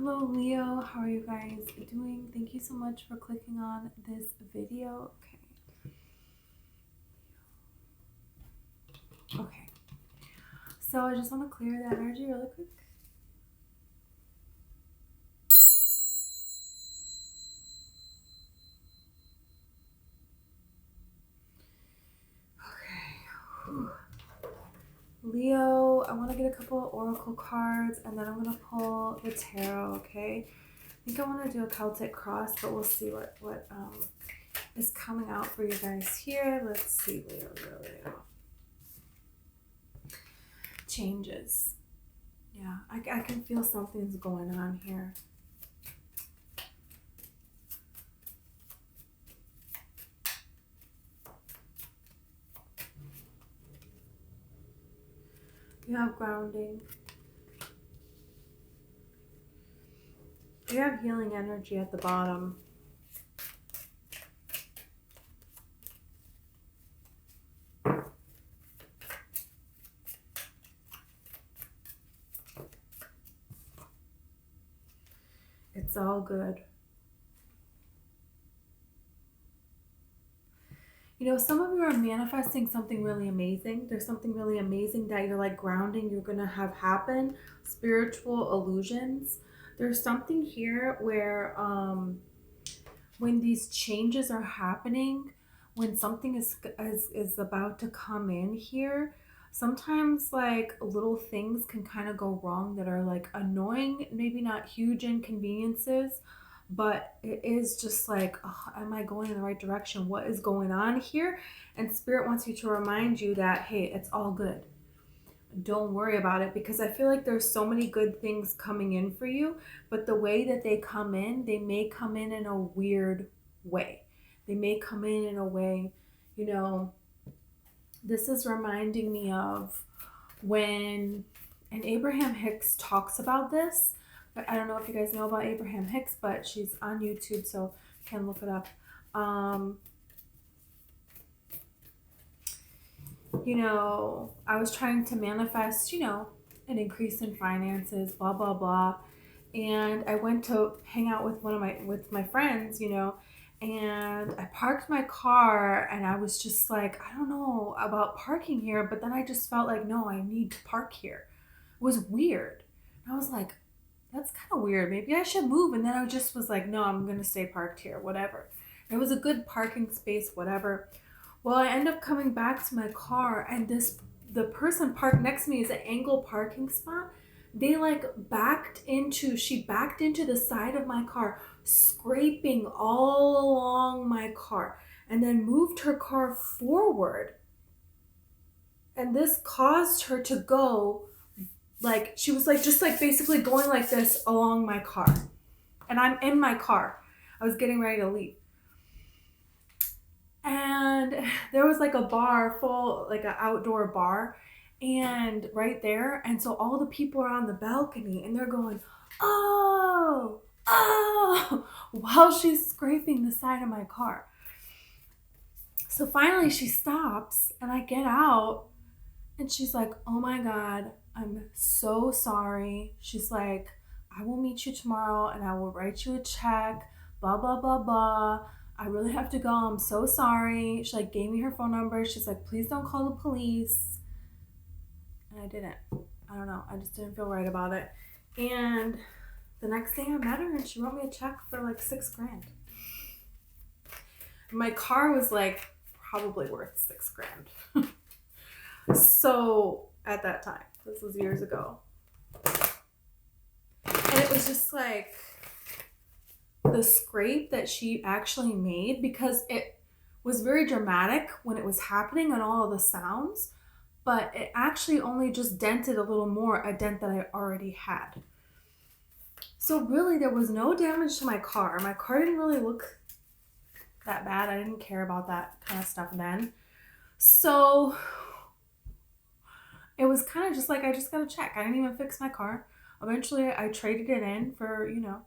Hello Leo, how are you guys doing? Thank you so much for clicking on this video. Okay. So I just want to clear the energy really quick. Okay. Leo, I want to get a couple of oracle cards and then I'm going to pull the tarot, okay? I think I want to do a Celtic cross, but we'll see what is coming out for you guys here. Let's see, Leo. Changes. Yeah, I can feel something's going on here. You have grounding. You have healing energy at the bottom. It's all good. You know, some of you are manifesting something really amazing. There's something really amazing that you're like grounding, you're going to have happen. Spiritual illusions. There's something here where when these changes are happening, when something is about to come in here, sometimes like little things can kind of go wrong that are like annoying, maybe not huge inconveniences, but it is just like, oh, am I going in the right direction? What is going on here? And Spirit wants you to remind you that, hey, it's all good. Don't worry about it, because I feel like there's so many good things coming in for you, but the way that they come in, they may come in a weird way. They may come in a way, you know, this is reminding me of when, and Abraham Hicks talks about this, but I don't know if you guys know about Abraham Hicks, but she's on YouTube, so you can look it up. You know, I was trying to manifest, you know, an increase in finances, blah, blah, blah. And I went to hang out with with my friends, you know, and I parked my car and I was just like, I don't know about parking here, but then I just felt like, no, I need to park here. It was weird. And I was like, that's kind of weird. Maybe I should move. And then I just was like, no, I'm going to stay parked here, whatever. It was a good parking space, whatever. Well, I end up coming back to my car and the person parked next to me is an angle parking spot. They like she backed into the side of my car, scraping all along my car, and then moved her car forward. And this caused her to go like, she was like, just like basically going like this along my car. And I'm in my car. I was getting ready to leave. And there was like a bar full, like an outdoor bar, and right there. And so all the people are on the balcony and they're going, oh, oh, while she's scraping the side of my car. So finally she stops and I get out and she's like, oh my God, I'm so sorry. She's like, I will meet you tomorrow and I will write you a check, blah, blah, blah, blah. I really have to go. I'm so sorry. She like gave me her phone number. She's like, please don't call the police. And I didn't. I don't know. I just didn't feel right about it. And the next day I met her and she wrote me a check for like $6,000. My car was like probably worth $6,000. So at that time, this was years ago. And it was just like, the scrape that she actually made, because it was very dramatic when it was happening and all of the sounds, but it actually only just dented a little more a dent that I already had. So really there was no damage to my car. My car didn't really look that bad. I didn't care about that kind of stuff then. So it was kind of just like, I just got a check. I didn't even fix my car. Eventually I traded it in for, you know,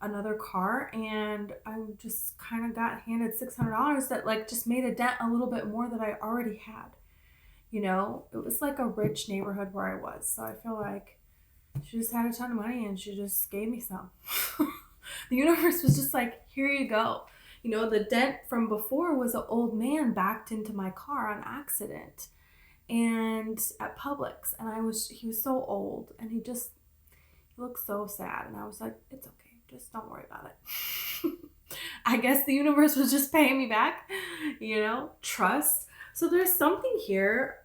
another car, and I just kind of got handed $600 that like just made a dent a little bit more that I already had. You know, it was like a rich neighborhood where I was. So I feel like She just had a ton of money and she just gave me some. The universe was just like, here you go. You know, the dent from before was an old man backed into my car on accident and at Publix. And he was so old and he looked so sad. And I was like, it's okay. Just don't worry about it. I guess the universe was just paying me back, you know, trust. So there's something here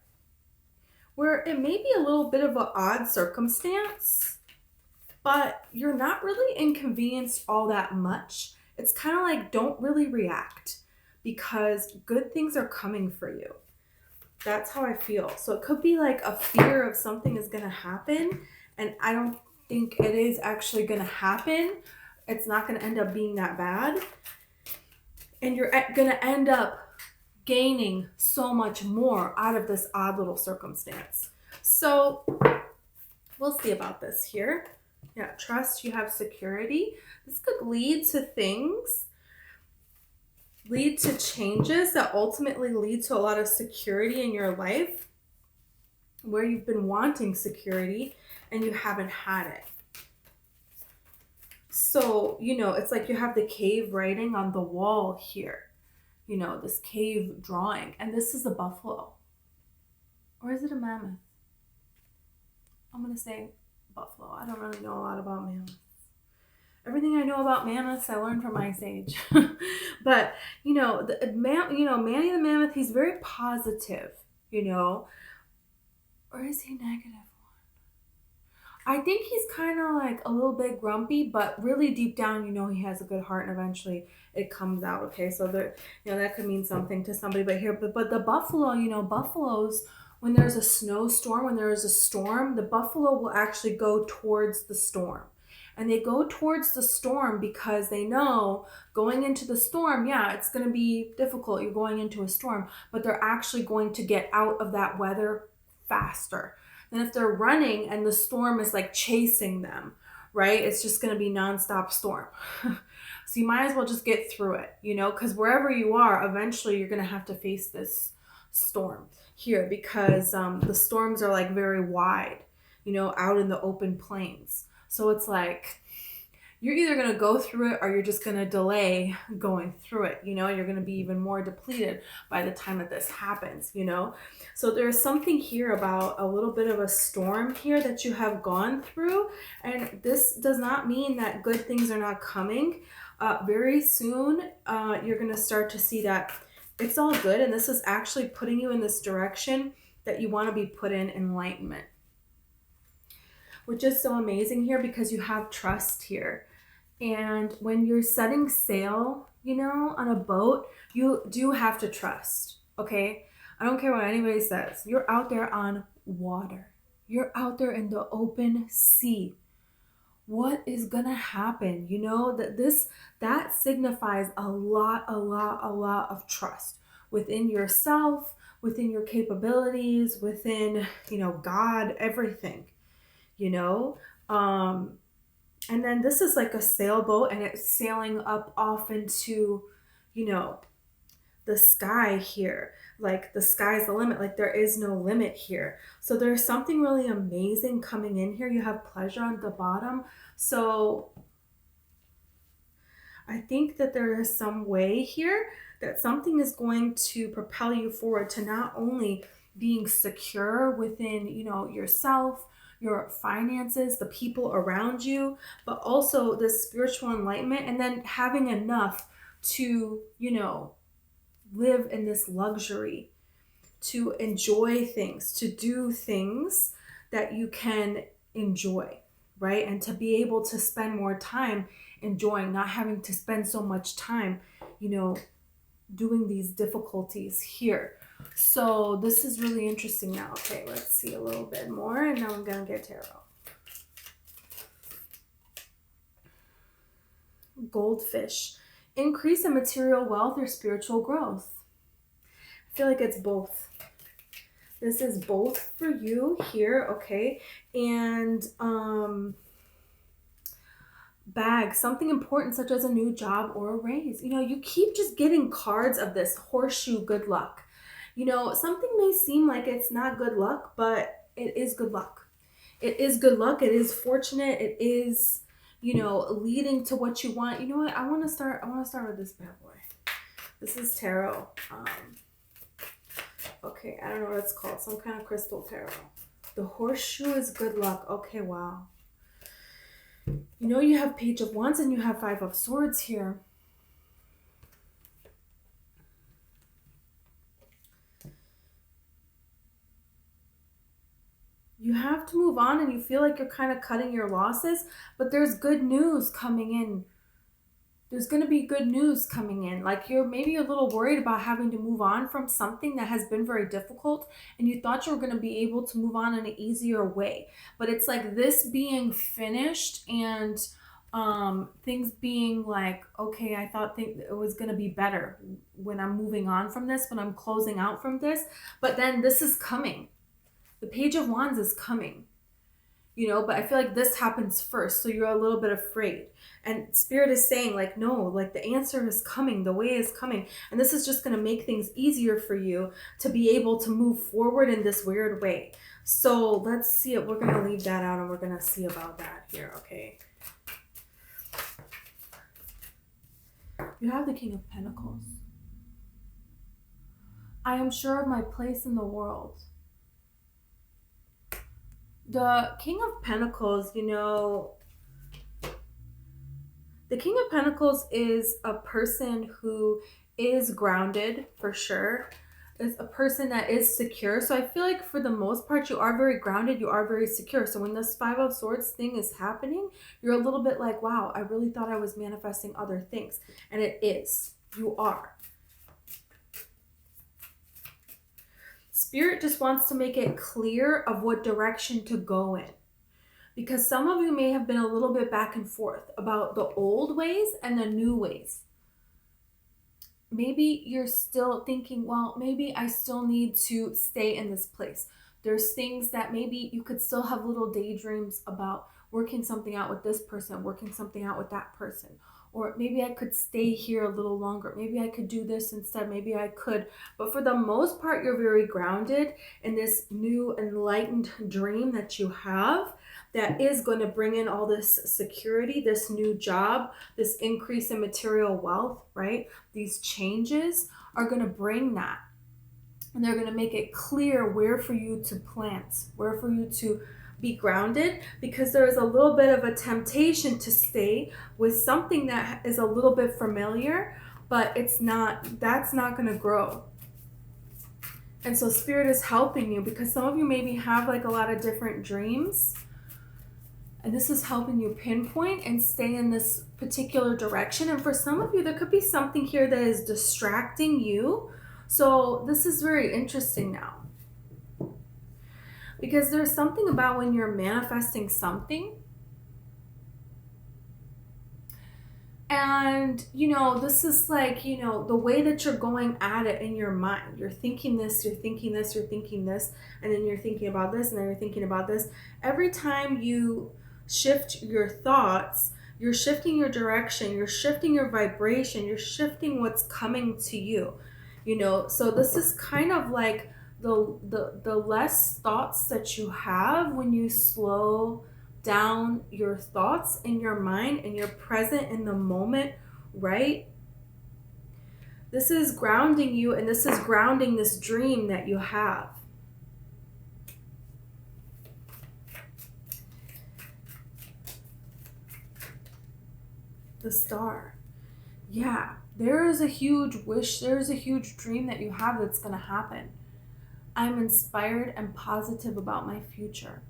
where it may be a little bit of an odd circumstance, but you're not really inconvenienced all that much. It's kind of like don't really react because good things are coming for you. That's how I feel. So it could be like a fear of something is going to happen, and I don't think it is actually going to happen. It's not going to end up being that bad. And you're going to end up gaining so much more out of this odd little circumstance. So we'll see about this here. Yeah, trust, you have security. This could lead to things, lead to changes that ultimately lead to a lot of security in your life where you've been wanting security and you haven't had it. So, you know, it's like you have the cave writing on the wall here, you know, this cave drawing, and this is a buffalo. Or is it a mammoth? I'm going to say buffalo. I don't really know a lot about mammoths. Everything I know about mammoths, I learned from Ice Age. But, you know, Manny the Mammoth, he's very positive, you know. Or is he negative? I think he's kind of like a little bit grumpy, but really deep down, you know, he has a good heart, and eventually it comes out. Okay, so there, you know, that could mean something to somebody. But here, but the buffalo, you know, buffaloes, when there's a snowstorm, when there is a storm, the buffalo will actually go towards the storm. And they go towards the storm because they know going into the storm, yeah, it's going to be difficult. You're going into a storm, but they're actually going to get out of that weather faster. And if they're running and the storm is like chasing them, right? It's just going to be nonstop storm. So you might as well just get through it, you know, because wherever you are, eventually you're going to have to face this storm here because the storms are like very wide, you know, out in the open plains. So it's like you're either going to go through it or you're just going to delay going through it. You know, you're going to be even more depleted by the time that this happens, you know. So there's something here about a little bit of a storm here that you have gone through. And this does not mean that good things are not coming. Very soon, you're going to start to see that it's all good. And this is actually putting you in this direction that you want to be put in enlightenment, which is so amazing here because you have trust here. And when you're setting sail, you know, on a boat, you do have to trust, okay? I don't care what anybody says. You're out there on water. You're out there in the open sea. What is going to happen? You know, that signifies a lot of trust within yourself, within your capabilities, within, you know, God, everything. You know, and then this is like a sailboat and it's sailing up off into, you know, the sky here. Like the sky's the limit, like there is no limit here. So there's something really amazing coming in here. You have pleasure on the bottom. So I think that there is some way here that something is going to propel you forward to not only being secure within, you know, yourself, your finances, the people around you, but also this spiritual enlightenment, and then having enough to, you know, live in this luxury, to enjoy things, to do things that you can enjoy, right? And to be able to spend more time enjoying, not having to spend so much time, you know, doing these difficulties here. So this is really interesting now. Okay, let's see a little bit more and then I'm going to get tarot. Goldfish. Increase in material wealth or spiritual growth. I feel like it's both. This is both for you here, okay? And bag, something important such as a new job or a raise. You know, you keep just getting cards of this horseshoe good luck. You know, something may seem like it's not good luck, but it is good luck. It is good luck. It is fortunate. It is, leading to what you want. You know what? I want to start with this bad boy. This is tarot. Okay, I don't know what it's called. Some kind of crystal tarot. The horseshoe is good luck. Okay, wow. You have Page of Wands and you have Five of Swords here. You have to move on and you feel like you're kind of cutting your losses, but there's good news coming in. There's going to be good news coming in. Like you're maybe a little worried about having to move on from something that has been very difficult and you thought you were going to be able to move on in an easier way. But it's like this being finished and things being like, okay, I thought it was going to be better when I'm moving on from this, when I'm closing out from this. But then this is coming. The Page of Wands is coming, but I feel like this happens first. So you're a little bit afraid. And Spirit is saying like, no, like the answer is coming. The way is coming. And this is just going to make things easier for you to be able to move forward in this weird way. So let's see it. We're going to leave that out and we're going to see about that here. Okay. You have the King of Pentacles. I am sure of my place in the world. The King of Pentacles, the King of Pentacles is a person who is grounded for sure. Is a person that is secure. So I feel like for the most part, you are very grounded. You are very secure. So when this Five of Swords thing is happening, you're a little bit like, wow, I really thought I was manifesting other things. And it is. You are. Spirit just wants to make it clear of what direction to go in. Because some of you may have been a little bit back and forth about the old ways and the new ways. Maybe you're still thinking, well, maybe I still need to stay in this place. There's things that maybe you could still have little daydreams about working something out with this person, working something out with that person. Or maybe I could stay here a little longer. Maybe I could do this instead. Maybe I could. But for the most part, you're very grounded in this new enlightened dream that you have that is going to bring in all this security, this new job, this increase in material wealth, right? These changes are going to bring that. And they're going to make it clear where for you to plant, where for you to be grounded, because there is a little bit of a temptation to stay with something that is a little bit familiar, but that's not going to grow. And so Spirit is helping you because some of you maybe have like a lot of different dreams. And this is helping you pinpoint and stay in this particular direction. And for some of you, there could be something here that is distracting you. So this is very interesting now. Because there's something about when you're manifesting something. And, this is like, the way that you're going at it in your mind. You're thinking this, you're thinking this, you're thinking this, and then you're thinking about this, and then you're thinking about this. Every time you shift your thoughts, you're shifting your direction, you're shifting your vibration, you're shifting what's coming to you, so this is kind of like the less thoughts that you have when you slow down your thoughts in your mind and you're present in the moment, right? This is grounding you, and this is grounding this dream that you have. The Star. Yeah, there is a huge wish, there is a huge dream that you have that's going to happen. I'm inspired and positive about my future.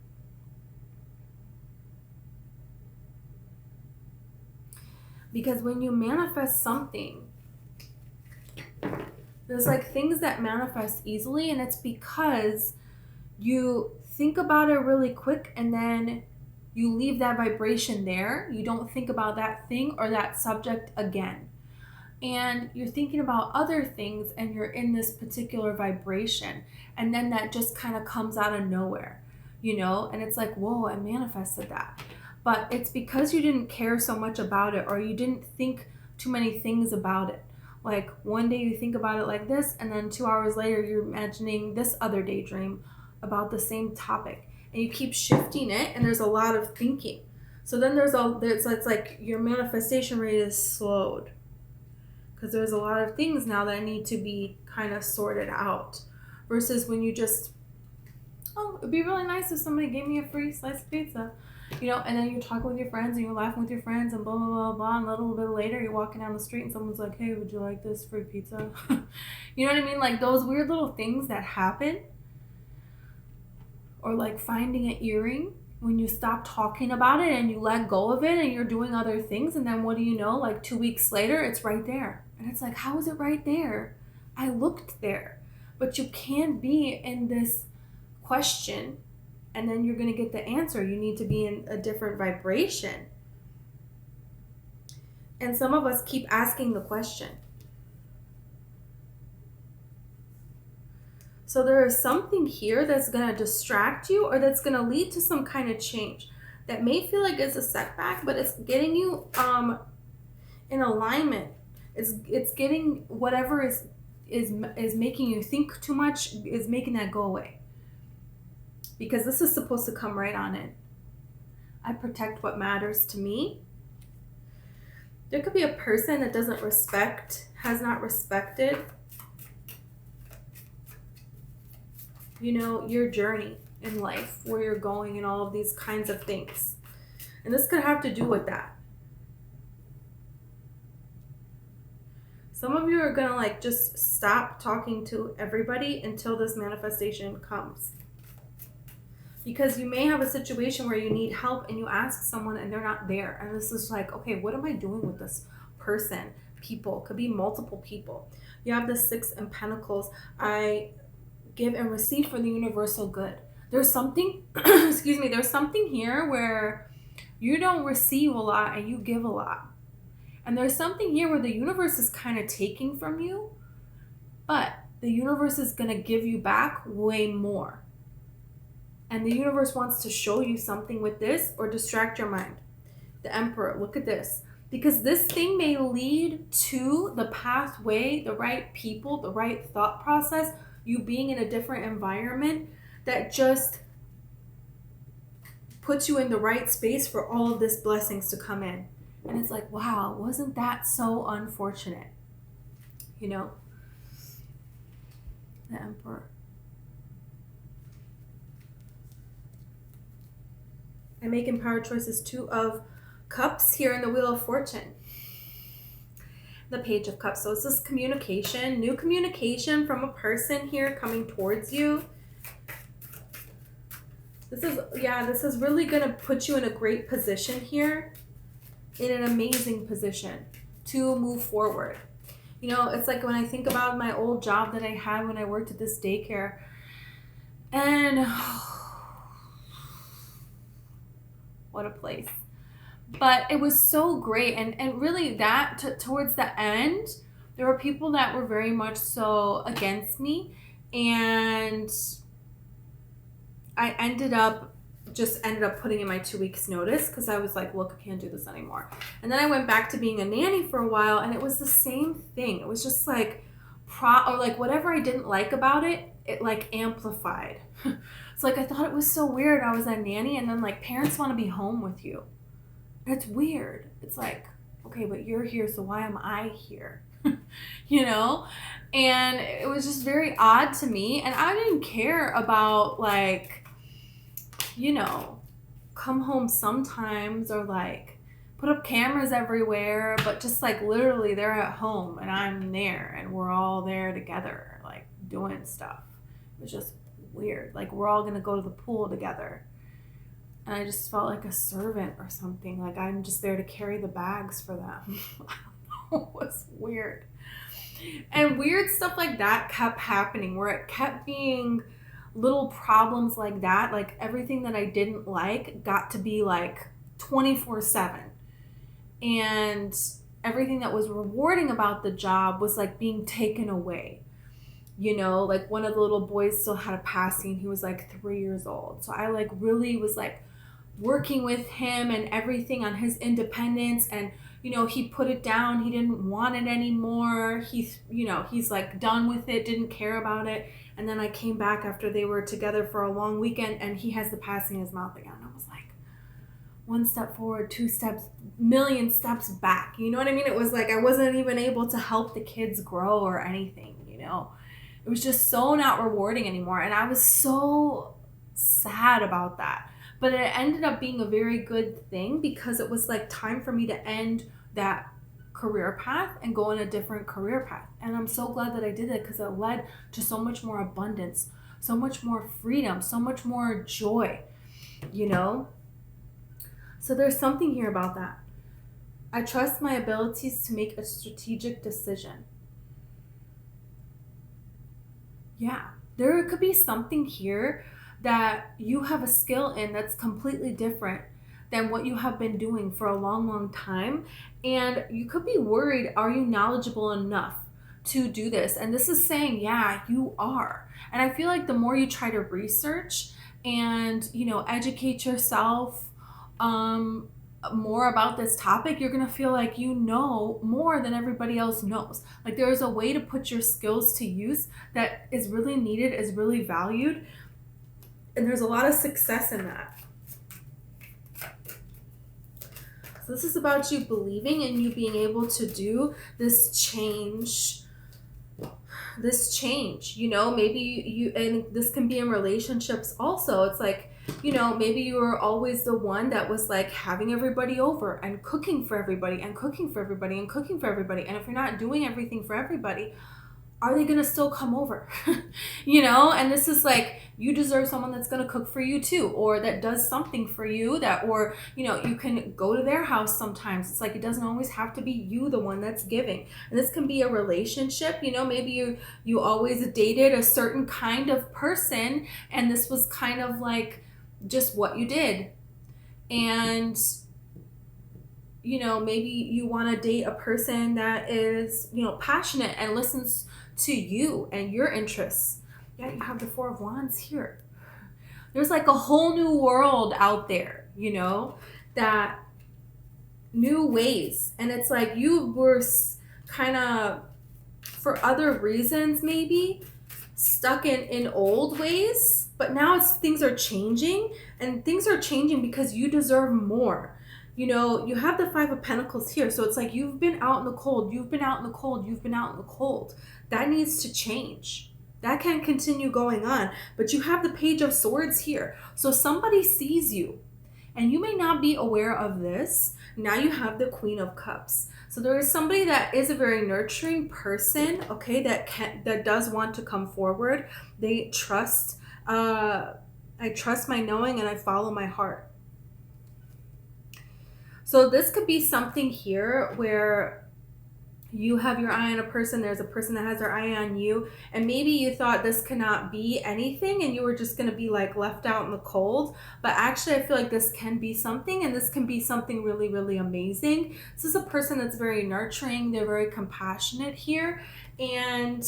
Because when you manifest something, there's like things that manifest easily, and it's because you think about it really quick and then you leave that vibration there. You don't think about that thing or that subject again. And you're thinking about other things and you're in this particular vibration. And then that just kind of comes out of nowhere, and it's like, whoa, I manifested that. But it's because you didn't care so much about it, or you didn't think too many things about it. Like one day you think about it like this, and then 2 hours later you're imagining this other daydream about the same topic. and you keep shifting it, and there's a lot of thinking. So then it's like your manifestation rate is slowed because there's a lot of things now that need to be kind of sorted out, versus when you just, oh, it'd be really nice if somebody gave me a free slice of pizza, and then you're talking with your friends and you're laughing with your friends and blah, blah, blah, blah, and a little bit later you're walking down the street and someone's like, hey, would you like this free pizza? You know what I mean? Like those weird little things that happen, or like finding an earring when you stop talking about it and you let go of it and you're doing other things, and then what do you know, like 2 weeks later, it's right there. And it's like, how is it right there? I looked there. But you can't be in this question and then you're going to get the answer. You need to be in a different vibration. And some of us keep asking the question. So there is something here that's going to distract you, or that's going to lead to some kind of change that may feel like it's a setback, but it's getting you in alignment. It's getting whatever is making you think too much, is making that go away. Because this is supposed to come right on in. I protect what matters to me. There could be a person that has not respected, your journey in life, where you're going and all of these kinds of things. And this could have to do with that. Some of you are going to just stop talking to everybody until this manifestation comes. Because you may have a situation where you need help and you ask someone and they're not there. And this is like, okay, what am I doing with this person? People, could be multiple people. You have the 6 in Pentacles. I give and receive for the universal good. There's something, there's something here where you don't receive a lot and you give a lot. And there's something here where the universe is kind of taking from you, but the universe is going to give you back way more. And the universe wants to show you something with this or distract your mind. The Emperor, look at this. Because this thing may lead to the pathway, the right people, the right thought process, you being in a different environment that just puts you in the right space for all of this blessings to come in. And it's like, wow, wasn't that so unfortunate? The Emperor. I make empowered choices. 2 of Cups here in the Wheel of Fortune. The Page of Cups. So it's this communication, new communication from a person here coming towards you. This is really going to put you in a great position here, in an amazing position to move forward. It's like when I think about my old job that I had when I worked at this daycare, and what a place. But it was so great. And really towards the end, there were people that were very much so against me. And I ended up putting in my 2 weeks notice because I was like, look, I can't do this anymore. And then I went back to being a nanny for a while, and it was the same thing. It was just like, whatever I didn't like about it, it amplified. It's like, I thought it was so weird. I was a nanny, and then parents want to be home with you. It's weird. It's like, okay, but you're here, so why am I here? And it was just very odd to me. And I didn't care about come home sometimes, or put up cameras everywhere, but just literally they're at home and I'm there and we're all there together, doing stuff. It was just weird. We're all going to go to the pool together. And I just felt like a servant or something. I'm just there to carry the bags for them. I don't know. It was weird. And weird stuff like that kept happening, where it kept being little problems like that. Everything that I didn't like got to be 24/7. And everything that was rewarding about the job was being taken away. One of the little boys still had a passing. He was 3 years old. So I really was working with him and everything on his independence, and he put it down. He didn't want it anymore. He's done with it, didn't care about it. And then I came back after they were together for a long weekend, and he has the passing in his mouth again. I was like, one step forward, two steps, million steps back. You know what I mean? It was like I wasn't even able to help the kids grow or anything, you know? It was just so not rewarding anymore. And I was so sad about that. But it ended up being a very good thing because it was like time for me to end that career path and go in a different career path. And I'm so glad that I did it because it led to so much more abundance, so much more freedom, so much more joy, you know? So there's something here about that. I trust my abilities to make a strategic decision. Yeah, there could be something here that you have a skill in that's completely different than what you have been doing for a long, long time. And you could be worried, are you knowledgeable enough to do this? And this is saying, yeah, you are. And I feel like the more you try to research and, you know, educate yourself, more about this topic, you're going to feel like you know more than everybody else knows. Like there's a way to put your skills to use that is really needed, is really valued. And there's a lot of success in that. So this is about you believing and you being able to do this change. You know, maybe you, and this can be in relationships also. It's like, you know, maybe you were always the one that was like having everybody over and cooking for everybody and cooking for everybody and cooking for everybody. And if you're not doing everything for everybody, are they going to still come over? You know, and this is like, you deserve someone that's going to cook for you too, or that does something for you, that, or, you know, you can go to their house sometimes. It's like, it doesn't always have to be you, the one that's giving. And this can be a relationship, you know, maybe you always dated a certain kind of person, and this was kind of like just what you did. And, you know, maybe you want to date a person that is, you know, passionate and listens to you and your interests. Yeah, you have the Four of Wands here. There's like a whole new world out there, you know, that new ways. And it's like you were kind of, for other reasons maybe, stuck in old ways, but now things are changing, and things are changing because you deserve more. You know, you have the Five of Pentacles here. So it's like you've been out in the cold. You've been out in the cold. You've been out in the cold. That needs to change. That can't continue going on. But you have the Page of Swords here. So somebody sees you. And you may not be aware of this. Now you have the Queen of Cups. So there is somebody that is a very nurturing person, okay, that does want to come forward. They trust, I trust my knowing and I follow my heart. So this could be something here where you have your eye on a person, there's a person that has their eye on you, and maybe you thought this cannot be anything and you were just going to be like left out in the cold. But actually, I feel like this can be something, and this can be something really, really amazing. This is a person that's very nurturing, they're very compassionate here, and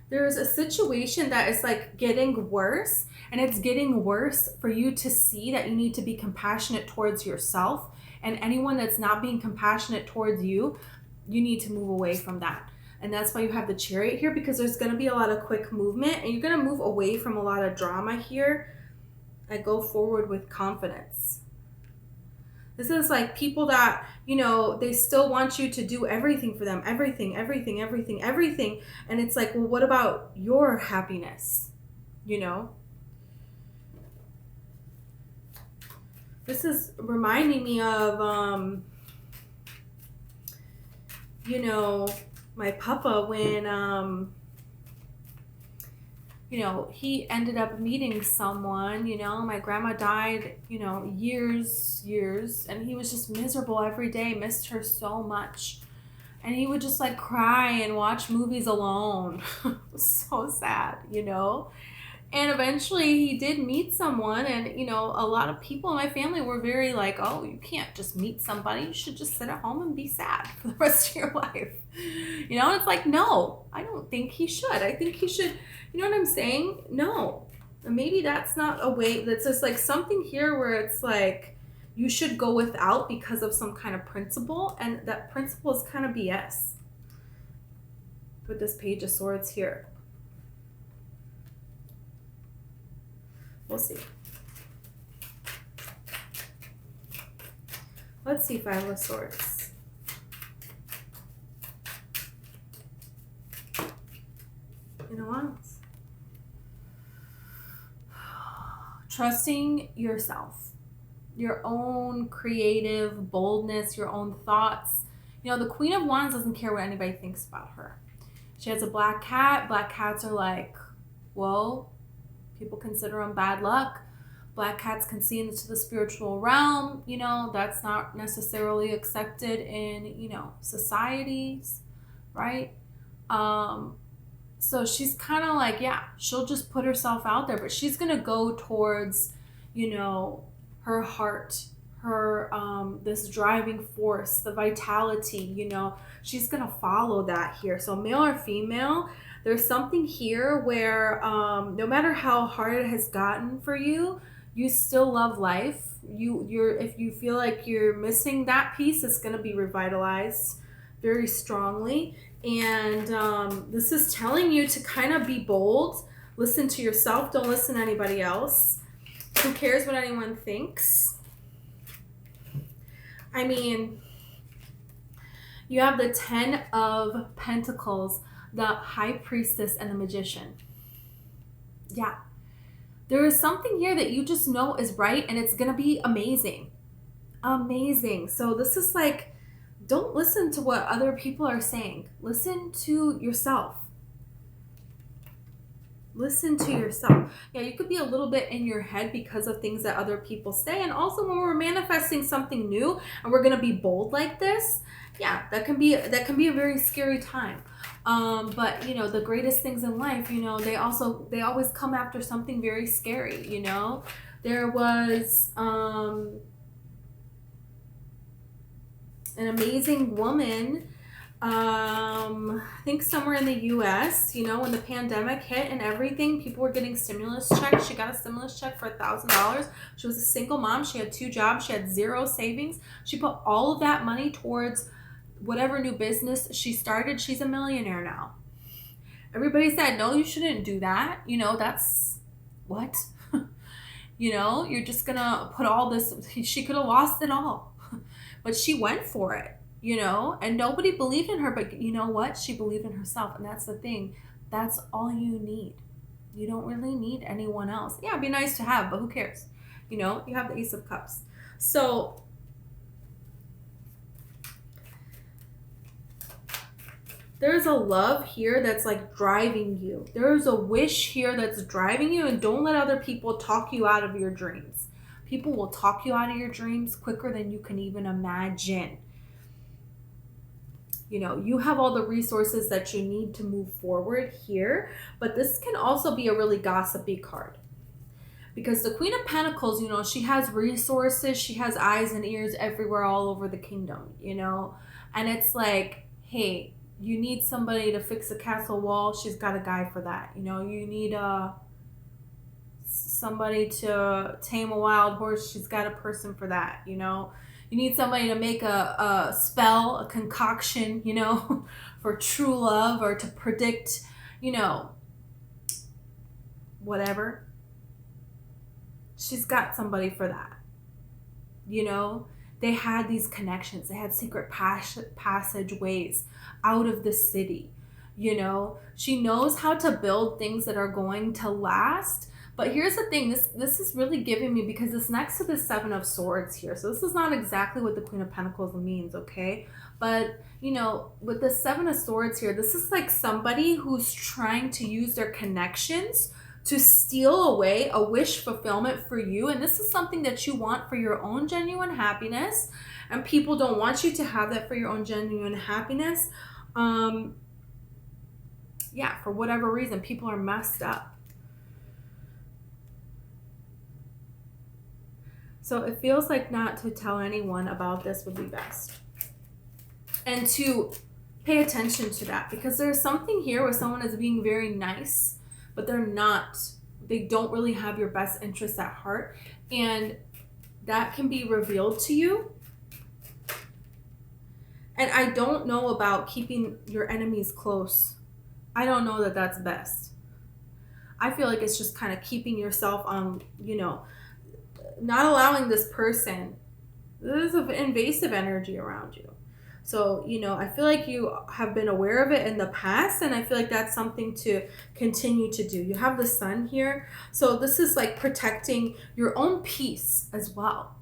there's a situation that is like getting worse, and it's getting worse for you to see that you need to be compassionate towards yourself. And anyone that's not being compassionate towards you, you need to move away from that. And that's why you have the Chariot here, because there's going to be a lot of quick movement and you're going to move away from a lot of drama here. I go forward with confidence. This is like people that, you know, they still want you to do everything for them. Everything. And it's like, well, what about your happiness? You know? This is reminding me of, you know, my papa when, you know, he ended up meeting someone, you know, my grandma died, you know, years, and he was just miserable every day, missed her so much. And he would just like cry and watch movies alone. It was so sad, you know. And eventually he did meet someone, and, you know, a lot of people in my family were very like, oh, you can't just meet somebody. You should just sit at home and be sad for the rest of your life. You know, and it's like, no, I don't think he should. I think he should, you know what I'm saying? No. And maybe that's not a way, that's just like something here where it's like, you should go without because of some kind of principle, and that principle is kind of BS. with this Page of Swords here? We'll see. Let's see, Five of Swords. You know what? Trusting yourself, your own creative boldness, your own thoughts. You know, the Queen of Wands doesn't care what anybody thinks about her. She has a black cat. Black cats are like, whoa, people consider them bad luck. Black cats can see into the spiritual realm. You know, that's not necessarily accepted in, you know, societies, right? So she's kind of like, yeah, she'll just put herself out there, but she's going to go towards, you know, her heart, her, this driving force, the vitality, you know, she's going to follow that here. So male or female, there's something here where, no matter how hard it has gotten for you, you still love life. If you feel like you're missing that piece, it's going to be revitalized very strongly. And this is telling you to kind of be bold. Listen to yourself. Don't listen to anybody else. Who cares what anyone thinks? I mean, you have the 10 of Pentacles, the High Priestess, and the Magician. Yeah. There is something here that you just know is right, and it's going to be amazing. Amazing. So this is like, don't listen to what other people are saying. Listen to yourself. Listen to yourself. Yeah, you could be a little bit in your head because of things that other people say. And also when we're manifesting something new and we're going to be bold like this, yeah, that can be a very scary time. But you know, the greatest things in life, you know, they always come after something very scary, you know. There was an amazing woman, I think somewhere in the US, you know, when the pandemic hit and everything, people were getting stimulus checks. She got a stimulus check for $1,000. She was a single mom. She had 2 jobs. She had 0 savings. She put all of that money towards whatever new business she started. She's a millionaire now. Everybody said, no, you shouldn't do that. You know, that's what? You know, you're just gonna put all this. She could have lost it all. But she went for it, you know, and nobody believed in her. But you know what? She believed in herself. And that's the thing. That's all you need. You don't really need anyone else. Yeah, it'd be nice to have, but who cares? You know, you have the Ace of Cups. So there's a love here that's like driving you. There's a wish here that's driving you, and don't let other people talk you out of your dreams. People will talk you out of your dreams quicker than you can even imagine. You know, you have all the resources that you need to move forward here, but this can also be a really gossipy card. Because the Queen of Pentacles, you know, she has resources, she has eyes and ears everywhere all over the kingdom, you know. And it's like, hey, you need somebody to fix a castle wall, she's got a guy for that. You know, you need somebody to tame a wild horse, she's got a person for that, you know. You need somebody to make a spell, a concoction, you know, for true love, or to predict, you know, whatever. She's got somebody for that. You know, they had these connections. They had secret passageways out of the city. You know, she knows how to build things that are going to last. But here's the thing, this is really giving me, because it's next to the 7 of Swords here. So this is not exactly what the Queen of Pentacles means, okay? But, you know, with the 7 of Swords here, this is like somebody who's trying to use their connections to steal away a wish fulfillment for you. And this is something that you want for your own genuine happiness. And people don't want you to have that for your own genuine happiness. Yeah, for whatever reason, people are messed up. So it feels like not to tell anyone about this would be best. And to pay attention to that, because there's something here where someone is being very nice, but they're not. They don't really have your best interests at heart. And that can be revealed to you. And I don't know about keeping your enemies close. I don't know that that's best. I feel like it's just kind of keeping yourself on, not allowing this person. There's an invasive energy around you. So, I feel like you have been aware of it in the past, and I feel like that's something to continue to do. You have the sun here. So, this is like protecting your own peace as well.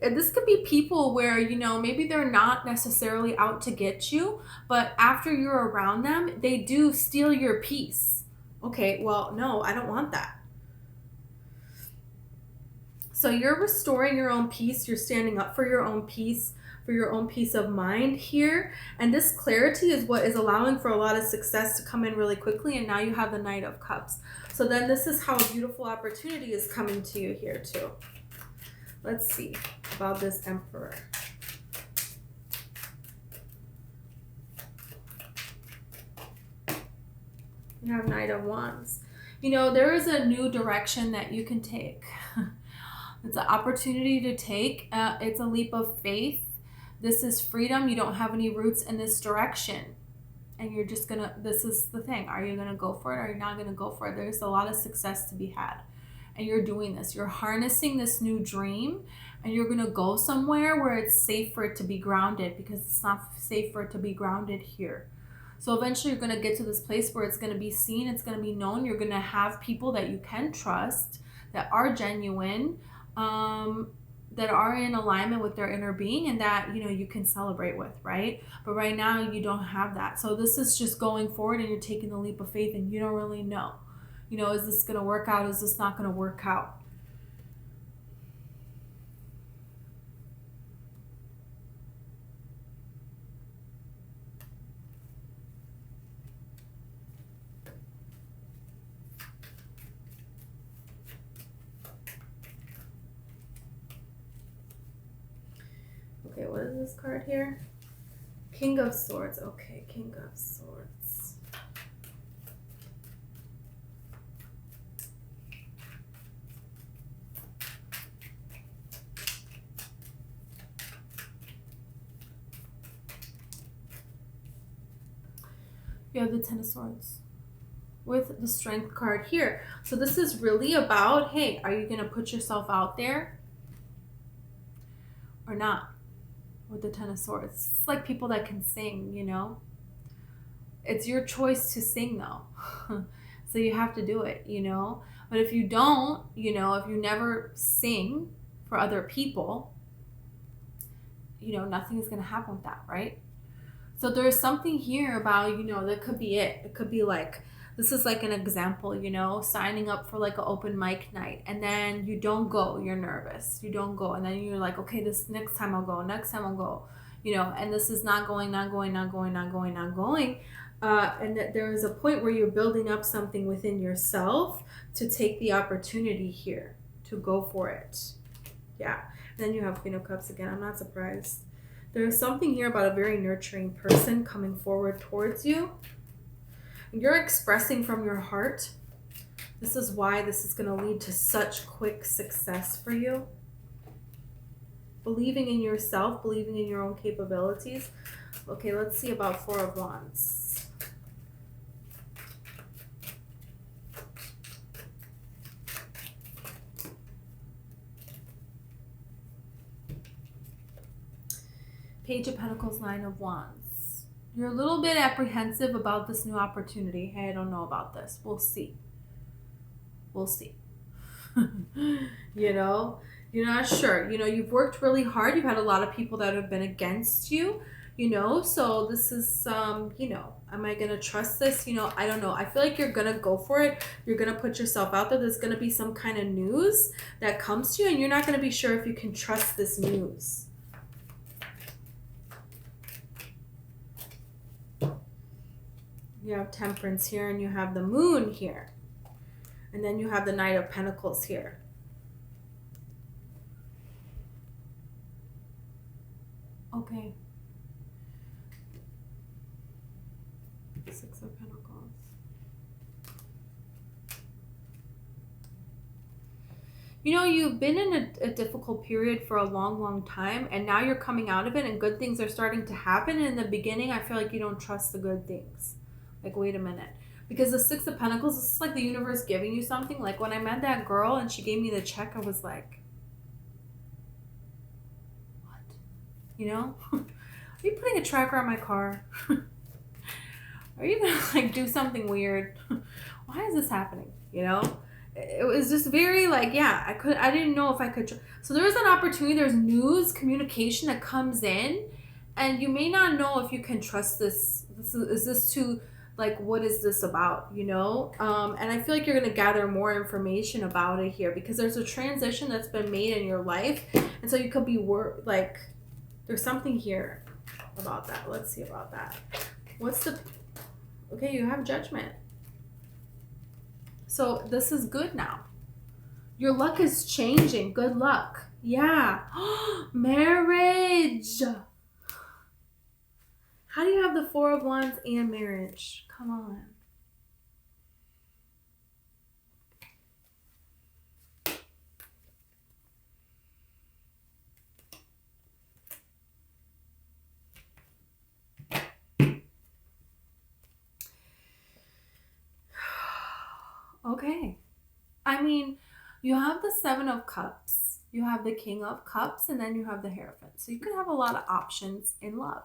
And this could be people where, maybe they're not necessarily out to get you, but after you're around them, they do steal your peace. Okay, well, no, I don't want that. So you're restoring your own peace. You're standing up for your own peace, for your own peace of mind here. And this clarity is what is allowing for a lot of success to come in really quickly. And now you have the Knight of Cups. So then this is how a beautiful opportunity is coming to you here too. Let's see about this Emperor. You have Knight of Wands. There is a new direction that you can take. It's an opportunity to take. It's a leap of faith. This is freedom. You don't have any roots in this direction. And you're just going to, this is the thing. Are you going to go for it or are you not going to go for it? There's a lot of success to be had. And you're doing this. You're harnessing this new dream. And you're going to go somewhere where it's safe for it to be grounded, because it's not safe for it to be grounded here. So eventually you're going to get to this place where it's going to be seen. It's going to be known. You're going to have people that you can trust, that are genuine, that are in alignment with their inner being, and that, you can celebrate with, right? But right now you don't have that. So this is just going forward and you're taking the leap of faith and you don't really know. Is this going to work out? Is this not going to work out? Okay, what is this card here? King of Swords. Okay, King of Swords. You have the Ten of Swords with the Strength card here. So this is really about, hey, are you going to put yourself out there or not? With the Ten of Swords, it's like people that can sing, it's your choice to sing though. So you have to do it, but if you don't, if you never sing for other people, nothing is going to happen with that, right? So there's something here about, that could be it could be like, this is like an example, signing up for like an open mic night, and then you don't go, you're nervous, you don't go, and then you're like, okay, this next time I'll go, and this is not going. And that there is a point where you're building up something within yourself to take the opportunity here, to go for it. Yeah. And then you have Queen of Cups again. I'm not surprised. There's something here about a very nurturing person coming forward towards you. You're expressing from your heart. This is why this is going to lead to such quick success for you. Believing in yourself, believing in your own capabilities. Okay, let's see about Four of Wands. Page of Pentacles, Nine of Wands. You're a little bit apprehensive about this new opportunity. Hey, I don't know about this. We'll see. We'll see. You're not sure. You've worked really hard. You've had a lot of people that have been against you, so this is, am I going to trust this? I don't know. I feel like you're going to go for it. You're going to put yourself out there. There's going to be some kind of news that comes to you, and you're not going to be sure if you can trust this news. You have Temperance here, and you have the Moon here. And then you have the Knight of Pentacles here. Okay. Six of Pentacles. You've been in a difficult period for a long, long time, and now you're coming out of it, and good things are starting to happen. And in the beginning, I feel like you don't trust the good things. Like, wait a minute. Because the Six of Pentacles, this is like the universe giving you something. Like when I met that girl and she gave me the check, I was like, what? You know? Are you putting a tracker on my car? Are you gonna like do something weird? Why is this happening? You know? It was just very like, yeah, I didn't know if I could. So there's an opportunity, there's news, communication that comes in, and you may not know if you can trust this. Is this too, like, what is this about, you know? And I feel like you're going to gather more information about it here because there's a transition that's been made in your life. And so you could be like, there's something here about that. Let's see about that. What's the, okay, you have Judgment. So this is good now. Your luck is changing. Good luck. Yeah. Marriage. How do you have the Four of Wands and marriage? Come on. Okay. I mean, you have the Seven of Cups, you have the King of Cups, and then you have the Hierophant. So you could have a lot of options in love.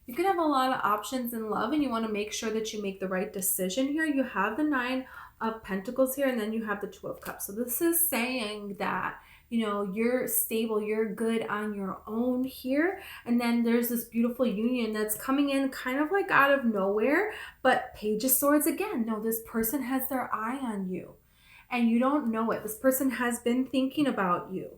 You could have a lot of options in love, and you want to make sure that you make the right decision here. You have the Nine of Pentacles here, and then you have the Two of Cups. So this is saying that, you know, you're stable, you're good on your own here. And then there's this beautiful union that's coming in kind of like out of nowhere, but Page of Swords again. No, this person has their eye on you and you don't know it. This person has been thinking about you.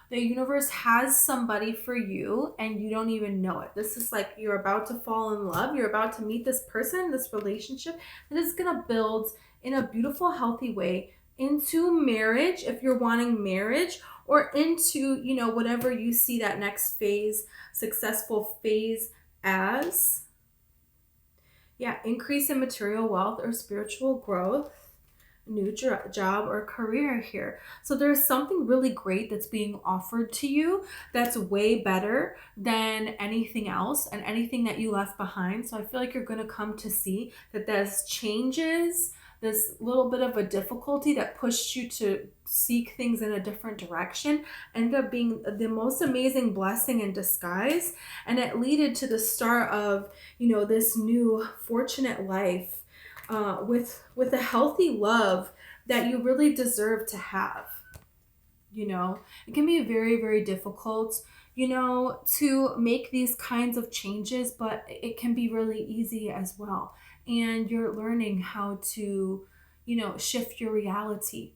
The universe has somebody for you and you don't even know it. This is like you're about to fall in love. You're about to meet this person, this relationship that is going to build in a beautiful, healthy way into marriage, if you're wanting marriage, or into, you know, whatever you see that next phase, successful phase as. Yeah, increase in material wealth or spiritual growth, new job or career here. So there's something really great that's being offered to you that's way better than anything else and anything that you left behind. So I feel like you're going to come to see that there's changes, this little bit of a difficulty that pushed you to seek things in a different direction ended up being the most amazing blessing in disguise, and it led to the start of, you know, this new fortunate life with a healthy love that you really deserve to have. You know, it can be very, very difficult, you know, to make these kinds of changes, but it can be really easy as well. And you're learning how to, you know, shift your reality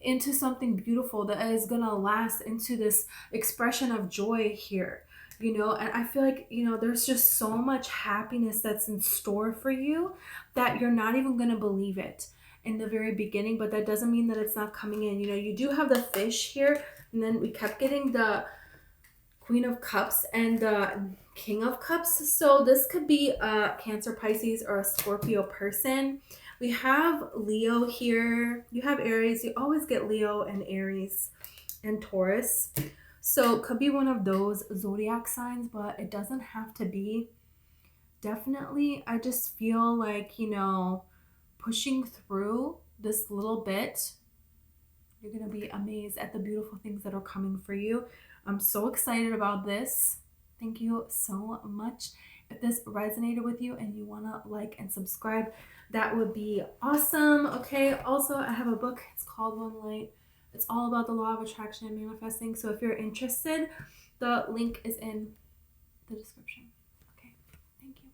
into something beautiful that is going to last, into this expression of joy here, you know. And I feel like, you know, there's just so much happiness that's in store for you that you're not even going to believe it in the very beginning, but that doesn't mean that it's not coming in. You know, you do have the Fish here, and then we kept getting the Queen of Cups and the King of Cups. So this could be a Cancer, Pisces, or a Scorpio person. We have Leo here. You have Aries. You always get Leo and Aries and Taurus. So it could be one of those zodiac signs, but it doesn't have to be. Definitely, I just feel like, you know, pushing through this little bit, you're going to be amazed at the beautiful things that are coming for you. I'm so excited about this. Thank you so much. If this resonated with you and you want to like and subscribe, that would be awesome. Okay, also I have a book. It's called One Light. It's all about the law of attraction and manifesting. So if you're interested, the link is in the description. Okay, thank you.